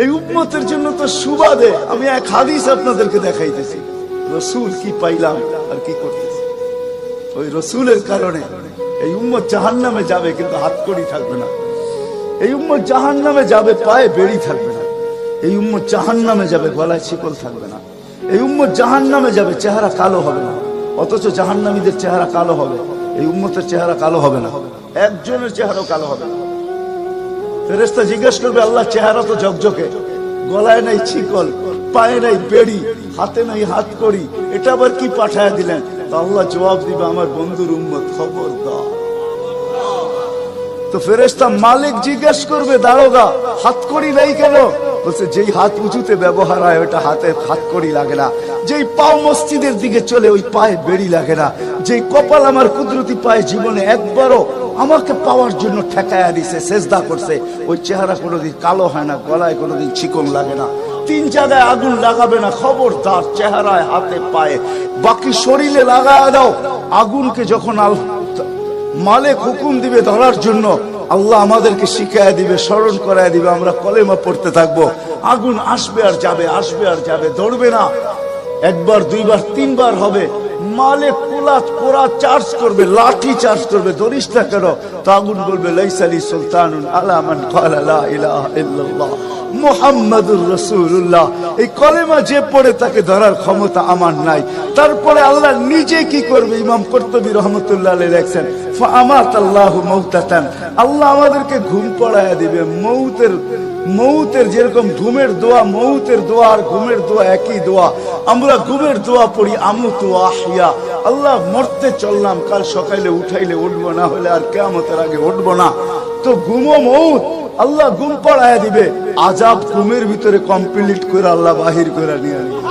এই উম্মতের জন্য তো সুবাদে আমি এক হাদিস আপনাদেরকে দেখাইতেছি, রসুল কি পাইলাম আর কি করতেছি। ওই রসুলের কারণে এই উম্মত জাহান্নামে যাবে, কিন্তু হাতকড়ি থাকবে না। এই উম্মত জাহান্নামে যাবে, পায়ে বেড়ি থাকবে না। এই উম্মত জাহান্নামে যাবে, গলায় শিকল থাকবে না। এই উম্মত জাহান্নামে যাবে, চেহারা কালো হবে না। অথচ জাহান্নামীদের চেহারা কালো হবে, এই উম্মতের চেহারা কালো হবে না। একজনের চেহারাও কালো হবে না। ফেরেশতা জিজ্ঞেস করবে, আল্লাহ চেহারা তো ঝকঝকে, গলায় নাই শিকল, পায়ে নাই বেড়ি, হাতে নাই হাতকড়ি, এটা আবার কি পাঠায় দিলেন? তো আল্লাহ জবাব দিবে, আমার বন্ধুর উম্মত, খবরদার। তো ফেরেশতা মালিক জিজ্ঞেস করবে, দারোগা হাতকড়ি নাই কেন? বলছে, যেই হাত উঁচুতে ব্যবহার হয় ওটা হাতে হাতকড়ি লাগে না। যেই পাও মসজিদের দিকে চলে ওই পায়ে বেড়ি লাগে না। যেই কপাল আমার কুদরতি পায়ে জীবনে একবারও আমাকে পাওয়ার জন্য ঠেকায়া দিছে, সেজদা করছে, ওই চেহারা কোনোদিন কালো হয় না, গলায় কোনোদিন চিকন লাগে না। 3 জায়গায় আগুন লাগাবে না, খবরদার। চেহারায়, হাতে, পায়ে, বাকি শরীরে লাগায় দাও। আগুনকে যখন মালিক হুকুম দিবে ধরার জন্য, আল্লাহ আমাদেরকে শিখায় দিবে, স্মরণ করায় দিবে, আমরা কলেমা পড়তে থাকবো। আগুন আসবে আর যাবে, আসবে আর যাবে, ধরবে না। একবার, দুইবার, 3 বার হবে। মালিক কোরা চার্জ করবে, লাঠি চার্জ করবে, ধরিস না কেন? তো আগুন বলবে, লাইসালি সুলতানুন আলা মান ক্বালা লা ইলাহা ইল্লাল্লাহ মুহাম্মাদুর রাসূলুল্লাহ। এই কলেমা যে পড়ে তাকে ধরার ক্ষমতা আমার নাই। তারপরে আল্লাহ নিজে কি করবে? ইমাম কুরতুবী রাহমাতুল্লাহ আলাইহি লেখেন, ফাআমাতাল্লাহু মাউতাতান, আল্লাহ আমাদেরকে ঘুম পড়ায়া দিবে। মৌতের যেরকম ঘুমের দোয়া, মৌতের দোয়া আর ঘুমের দোয়া একই দোয়া। আমরা ঘুমের দোয়া পড়ি, আমুতু আহিয়া, আল্লাহ মরতে চললাম, কাল সকালে উঠাইলে উঠবো, না হলে আর কিয়ামতের আগে উঠবো না। তো ঘুমো মৌত, আল্লাহ ঘুম পড়ায়া দিবে। আযাব ঘুমের ভিতরে কমপ্লিট করে আল্লাহ বাহির করে নিয়ে আসবে।